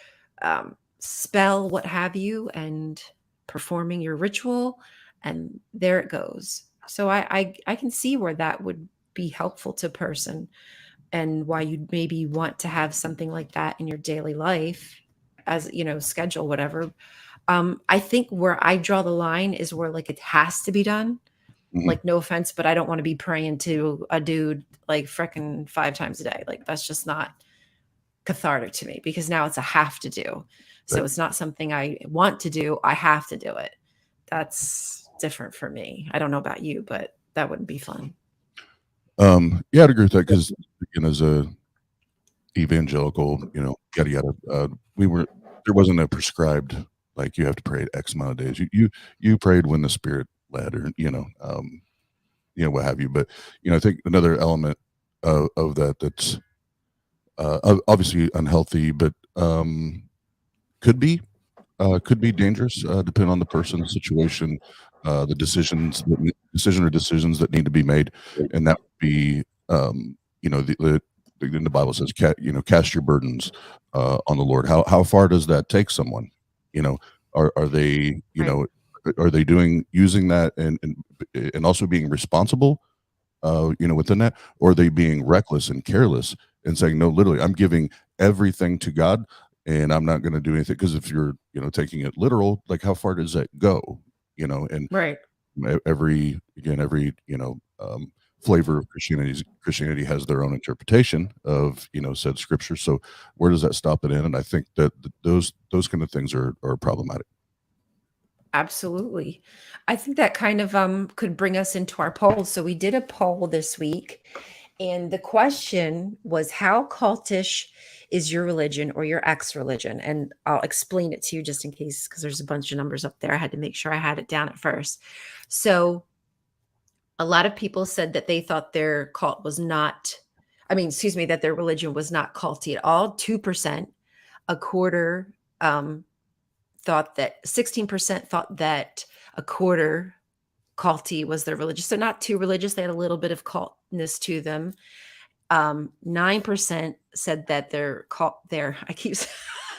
spell, what have you, and performing your ritual, and there it goes. So I can see where that would be helpful to a person, and why you'd maybe want to have something like that in your daily life, as schedule, whatever. I think where I draw the line is where like it has to be done. Mhm. Like, no offense, but I don't want to be praying to a dude like frickin' 5 times a day. Like, that's just not cathartic to me, because now it's a have to do. So Right. it's not something I want to do. I have to do it. That's different for me. I don't know about you, but that wouldn't be fun. Yeah, I'd agree with that, because as a evangelical, yada yada, there wasn't a prescribed, like, you have to pray X amount of days. You prayed when the Spirit led, or what have you. But I think another element of that's obviously unhealthy, but could be dangerous, depending on the person, the situation, the decisions that need to be made, and that would be, the Bible says, cast your burdens on the Lord. How far does that take someone? Are they Right. are they using that and also being responsible, within that, or are they being reckless and careless and saying, no, literally, I'm giving everything to God, and I'm not going to do anything? Because if you're, taking it literal, like, how far does that go? And Right. every flavor of Christianity has their own interpretation of, said scripture. So where does that stop it in? And I think that those kind of things are problematic. Absolutely. I think that kind of could bring us into our poll. So we did a poll this week, and the question was, how cultish is your religion or your ex-religion? And I'll explain it to you just in case, because there's a bunch of numbers up there. I had to make sure I had it down at first. So a lot of people said that they thought their cult was not, that their religion was not culty at all. 2%, a quarter thought that, 16% thought that a quarter culty was their religion. So not too religious. They had a little bit of cultness to them. 9% said that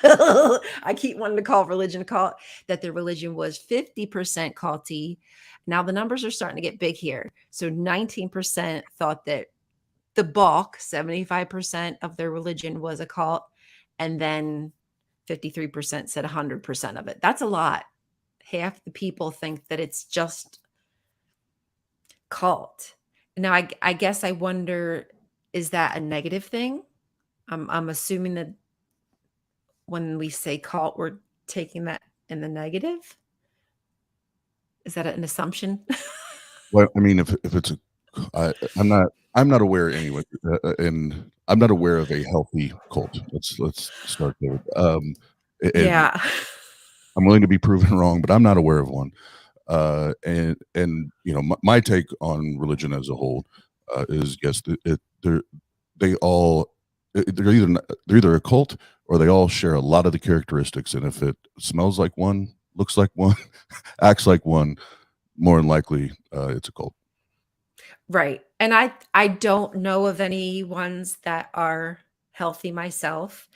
I keep wanting to call religion a cult, that their religion was 50% culty. Now the numbers are starting to get big here. So 19% thought that the bulk, 75% of their religion was a cult. And then 53% said 100% of it. That's a lot. Half the people think that it's just cult. Now, I guess I wonder, is that a negative thing? I'm assuming that when we say cult, we're taking that in the negative. Is that an assumption? Well, I mean, if it's I'm not aware anyway, and I'm not aware of a healthy cult. Let's start there. And Yeah. I'm willing to be proven wrong, but I'm not aware of one. And you know, my take on religion as a whole is, yes, they're either a cult, or they all share a lot of the characteristics. And if it smells like one, looks like one, acts like one, more than likely it's a cult. Right. And I don't know of any ones that are healthy myself.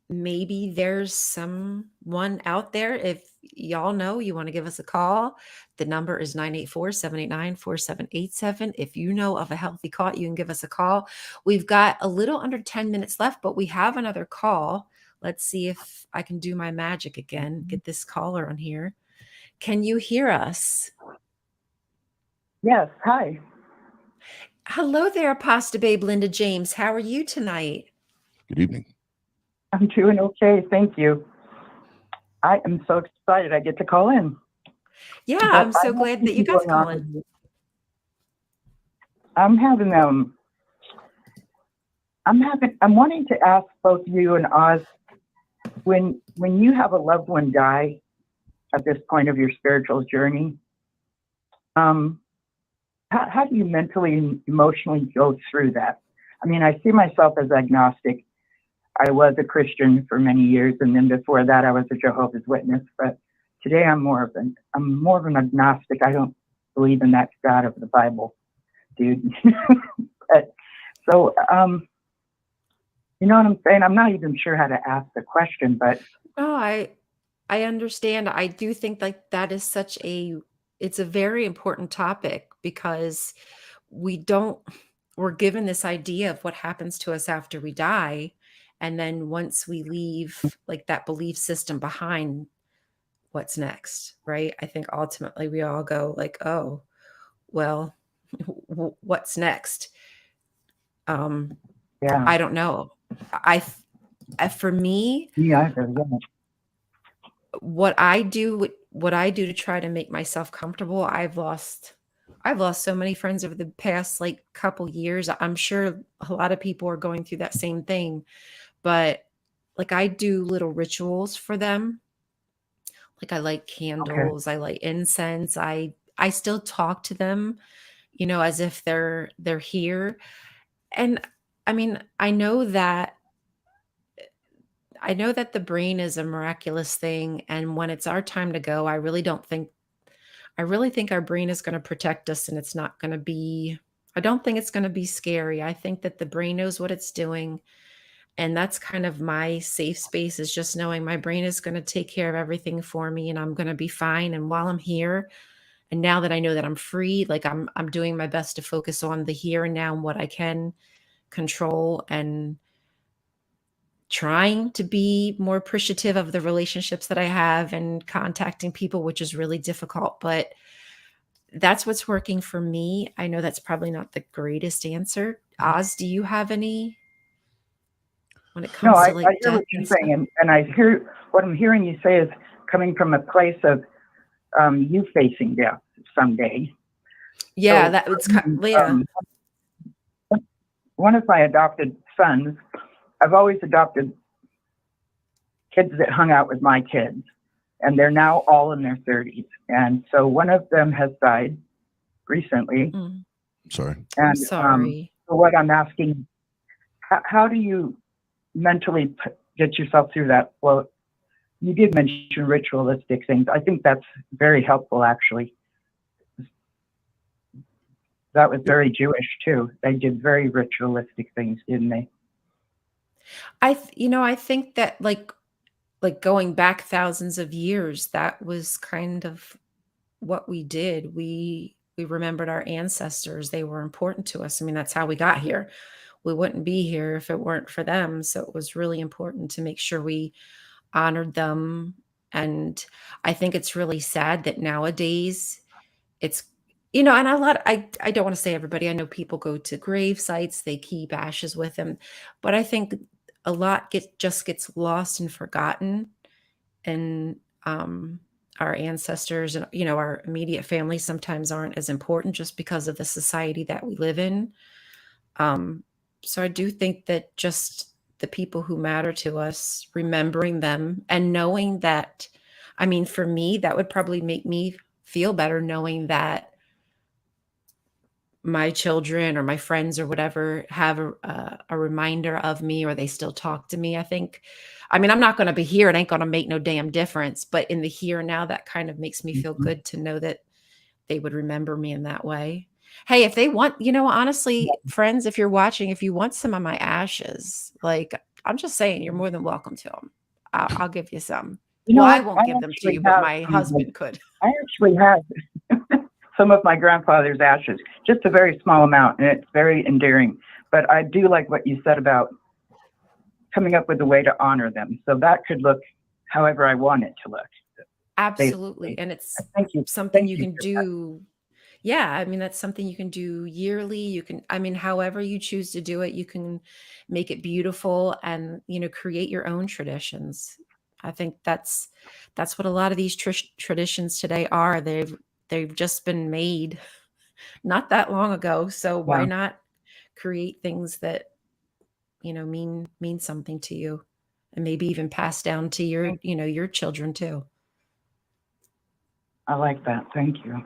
Maybe there's someone out there. If y'all know, you want to give us a call. The number is 984-789-4787. If you know of a healthy cult, you can give us a call. We've got a little under 10 minutes left, but we have another call. Let's see if I can do my magic again. Get this caller on here. Can you hear us? Yes. Hi. Hello there, Pasta Babe Linda James. How are you tonight? Good evening. I'm doing okay. Thank you. I am so excited I get to call in. Yeah, But I'm so I have glad that you something got to going call on in. with you. I'm wanting to ask both you and Oz, when you have a loved one die at this point of your spiritual journey, how do you mentally and emotionally go through that? I mean, I see myself as agnostic. I was a Christian for many years, and then before that, I was a Jehovah's Witness. But today, I'm more of an agnostic. I don't believe in that God of the Bible, dude. So, you know what I'm saying? I'm not even sure how to ask the question, but Oh, I understand. I do think like that is it's a very important topic, because we're given this idea of what happens to us after we die. And then once we leave like that belief system behind, what's next, right? I think ultimately we all go like, oh, well, what's next? yeah, I don't know. For me, yeah. what I do to try to make myself comfortable, I've lost so many friends over the past like couple years. I'm sure a lot of people are going through that same thing, but like I do little rituals for them. Like I light candles, I light incense. I still talk to them, you know, as if they're here. And I mean, I know that the brain is a miraculous thing, and when it's our time to go, I really think our brain is going to protect us, and I don't think it's going to be scary. I think that the brain knows what it's doing. And that's kind of my safe space, is just knowing my brain is going to take care of everything for me, and I'm going to be fine. And while I'm here, and now that I know that I'm free, like I'm doing my best to focus on the here and now and what I can control, and trying to be more appreciative of the relationships that I have and contacting people, which is really difficult, but that's what's working for me. I know that's probably not the greatest answer. Oz, do you have any when it comes to like I hear death what you're and stuff? saying, and I hear what I'm hearing you say is coming from a place of you facing death someday. Yeah, So, that was yeah. One of my adopted sons, I've always adopted kids that hung out with my kids, and they're now all in their 30s. And so one of them has died recently. Mm, Sorry. I'm And sorry. so what I'm asking, how do you mentally get yourself through that flow? You did mention ritualistic things. I think that's very helpful, actually. That was very Jewish too. They did very ritualistic things, didn't they? I think that like going back thousands of years, that was kind of what we did. We remembered our ancestors. They were important to us. I mean, that's how we got here. We wouldn't be here if it weren't for them. So it was really important to make sure we honored them. And I think it's really sad that nowadays it's, and I don't want to say everybody. I know people go to grave sites, they keep ashes with them, but I think a lot just gets lost and forgotten. And our ancestors and our immediate family sometimes aren't as important just because of the society that we live in. So I do think that just the people who matter to us, remembering them and knowing that, I mean, for me, that would probably make me feel better knowing that my children or my friends or whatever have a reminder of me, or they still talk to me. I mean, I'm not going to be here. It ain't going to make no damn difference. But in the here and now, that kind of makes me feel good to know that they would remember me in that way. Hey, if they want, honestly, friends, if you're watching, if you want some of my ashes, like, I'm just saying, you're more than welcome to them. I'll give you some. Well, I won't give them to you, but my husband could. I actually have some of my grandfather's ashes, just a very small amount, and it's very endearing. But I do like what you said about coming up with a way to honor them. So that could look however I want it to look. Absolutely. And it's something you can do. Yeah, I mean, that's something you can do yearly. You can, I mean, however you choose to do it, you can make it beautiful and, create your own traditions. I think that's what a lot of these traditions today are. They've just been made not that long ago. So why not create things that, mean something to you, and maybe even pass down to your, your children too. I like that. Thank you.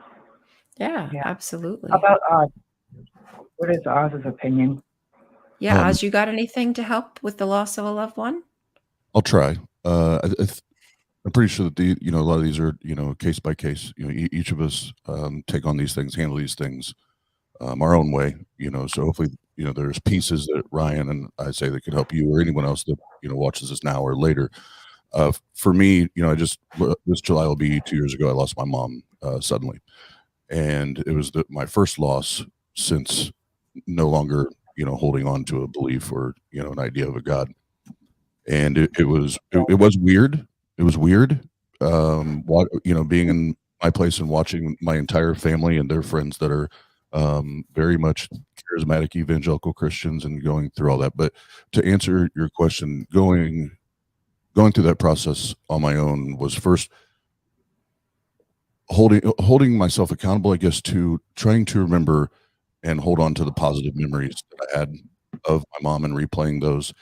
Yeah, absolutely. How about Oz? What is Oz's opinion? Yeah, Oz, you got anything to help with the loss of a loved one? I'll try. I'm pretty sure that a lot of these are, case by case. Each of us take on these things, handle these things our own way. So hopefully, there's pieces that Rion and I say that could help you or anyone else that watches this now or later. For me, this July will be 2 years ago. I lost my mom suddenly, and it was my first loss since no longer holding on to a belief or an idea of a God. And it was weird. It was weird, being in my place and watching my entire family and their friends that are very much charismatic evangelical Christians and going through all that. But to answer your question, going through that process on my own was first holding myself accountable, I guess, to trying to remember and hold on to the positive memories that I had of my mom and replaying those.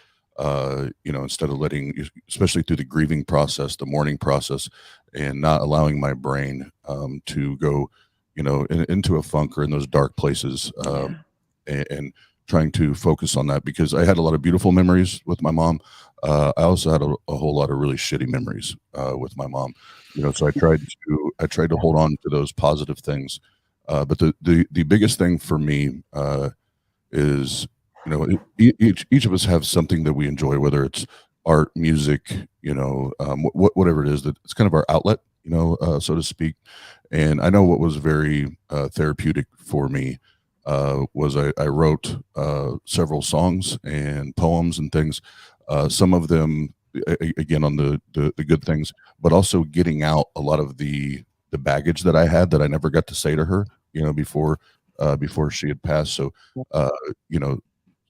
Instead of letting, especially through the grieving process, the mourning process, and not allowing my brain to go, into a funk or in those dark places, and trying to focus on that, because I had a lot of beautiful memories with my mom. I also had a whole lot of really shitty memories with my mom. So I tried to hold on to those positive things. But the biggest thing for me is, each of us have something that we enjoy, whether it's art, music, whatever it is, that it's kind of our outlet, so to speak. And I know what was very therapeutic for me was I wrote several songs and poems and things. Some of them, again, on the good things, but also getting out a lot of the baggage that I had that I never got to say to her, before she had passed. So,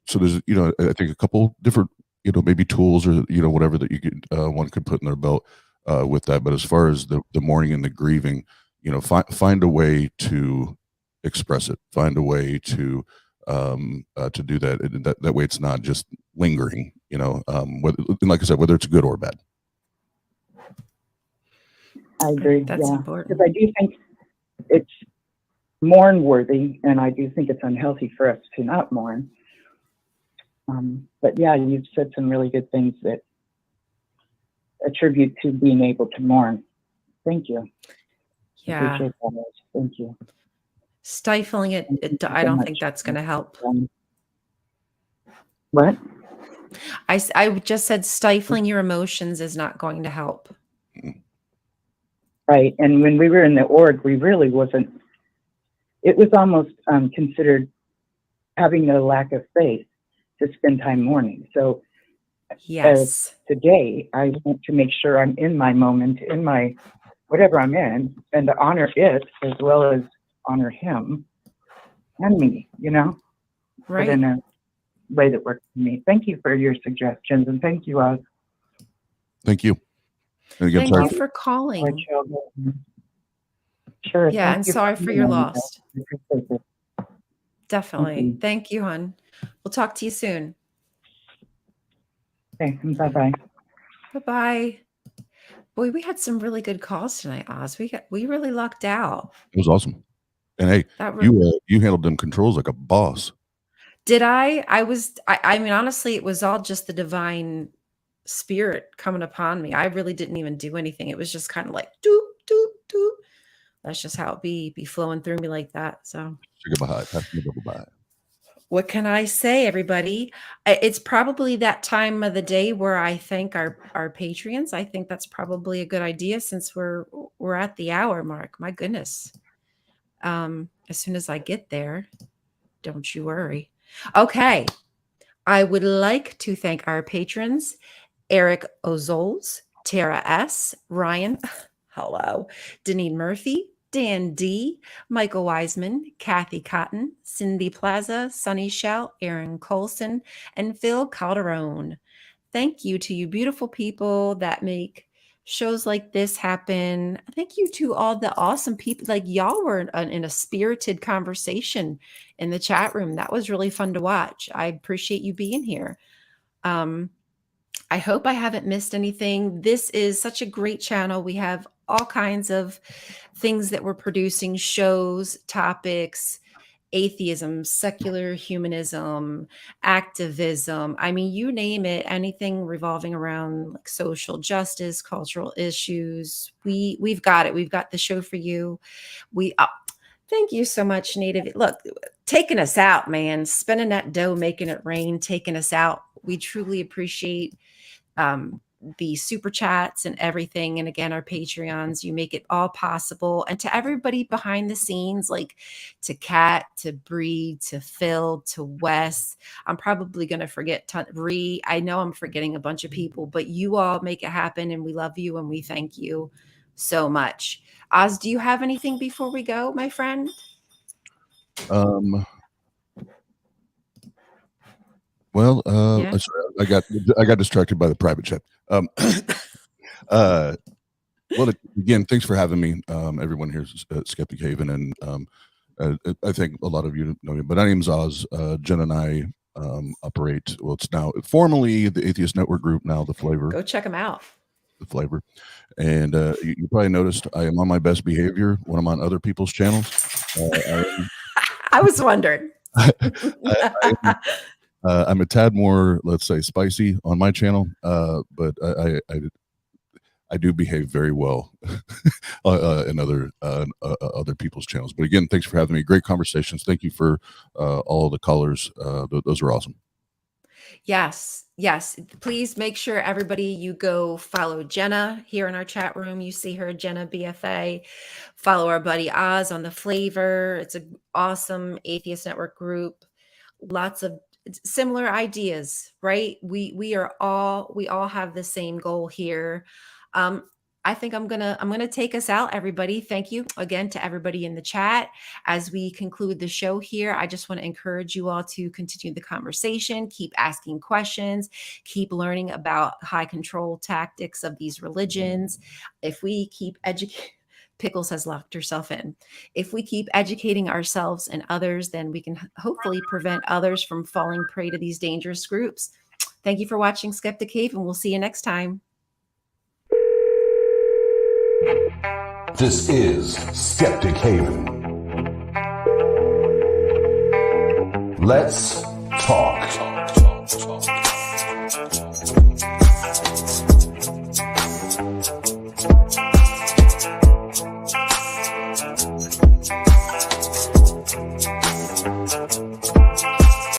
so there's, I think a couple different, maybe tools or, whatever that you could, one could put in their belt with that. But as far as the mourning and the grieving, find a way to express it, find a way to do that. And that way it's not just lingering, and like I said, whether it's good or bad. I agree. That's important. Because I do think it's mourn worthy, and I do think it's unhealthy for us to not mourn. But yeah, you've said some really good things that attribute to being able to mourn. Thank you. Yeah. Appreciate that, Liz. Thank you. Stifling it, I don't think that's going to help. What? I just said stifling your emotions is not going to help. Right. And when we were in the org, we really wasn't, it was almost considered having a lack of faith to spend time mourning. So Yes. today, I want to make sure I'm in my moment, in my whatever I'm in, and to honor it as well as honor him and me, you know, Right. but in a way that works for me. Thank you for your suggestions, and thank you, Oz. Thank you. And again, Thank sorry. you for calling. Sure. Yeah, thank and you sorry for being your on, loss. I appreciate it. Definitely. Thank you, hon. We'll talk to you soon. Okay, bye-bye. Bye-bye. Boy, we had some really good calls tonight, Oz. We really lucked out. It was awesome. And hey, That you handled them controls like a boss. Did I? I mean, honestly, it was all just the divine spirit coming upon me. I really didn't even do anything. It was just kind of like doop, doop, doop. That's just how it be flowing through me like that. So Pass me double by. what can I say, everybody? It's probably that time of the day where I thank our Patreons. I think that's probably a good idea since we're at the hour mark. My goodness. As soon as I get there, don't you worry. Okay. I would like to thank our patrons, Eric Ozols, Tara S., Rion, hello, Deneen Murphy, Dan D., Michael Wiseman, Kathy Cotton, Cindy Plaza, Sunny Shell, Aaron Coalson, and Phil Calderone. Thank you to you beautiful people that make shows like this happen. Thank you to all the awesome people. Like y'all were in a spirited conversation in the chat room. That was really fun to watch. I appreciate you being here. I hope I haven't missed anything. This is such a great channel. We have all kinds of things that we're producing, shows, topics, atheism, secular humanism, activism. I mean, you name it, anything revolving around like social justice, cultural issues. We've got it. We've got the show for you. Thank you so much, Native. Look, taking us out, man, spending that dough, making it rain, taking us out. We truly appreciate the super chats and everything. And again, our Patreons, you make it all possible. And to everybody behind the scenes, like to Kat, to Bree, to Phil, to Wes, I'm probably going to forget Ree. I know I'm forgetting a bunch of people, but you all make it happen. And we love you and we thank you so much. Oz, do you have anything before we go, my friend? Well, Yeah. sorry, I got distracted by the private chat. Well, again, thanks for having me. Everyone here at Skeptic Haven, and I think a lot of you know me, but my name's Oz. Jen and I operate. Well, it's now formerly the Atheist Network Group. Now the Flavor. Go check them out. The Flavor, and you probably noticed I am on my best behavior when I'm on other people's channels. I was wondering. I'm a tad more, let's say, spicy on my channel, but I do behave very well in other people's channels. But again, thanks for having me. Great conversations. Thank you for all the callers. Those are awesome. Yes. Please make sure everybody you go follow Jenna here in our chat room. You see her, Jenna BFA. Follow our buddy Oz on the Flavor. It's an awesome Atheist Network group. Lots of similar ideas, right? We all have the same goal here. I think I'm gonna take us out, everybody. Thank you again to everybody in the chat. As we conclude the show here, I just want to encourage you all to continue the conversation, keep asking questions, keep learning about high control tactics of these religions. If we keep educating, Pickles has locked herself in. If we keep educating ourselves and others, then we can hopefully prevent others from falling prey to these dangerous groups. Thank you for watching Skeptic Haven. We'll see you next time. This is Skeptic Haven. Let's talk.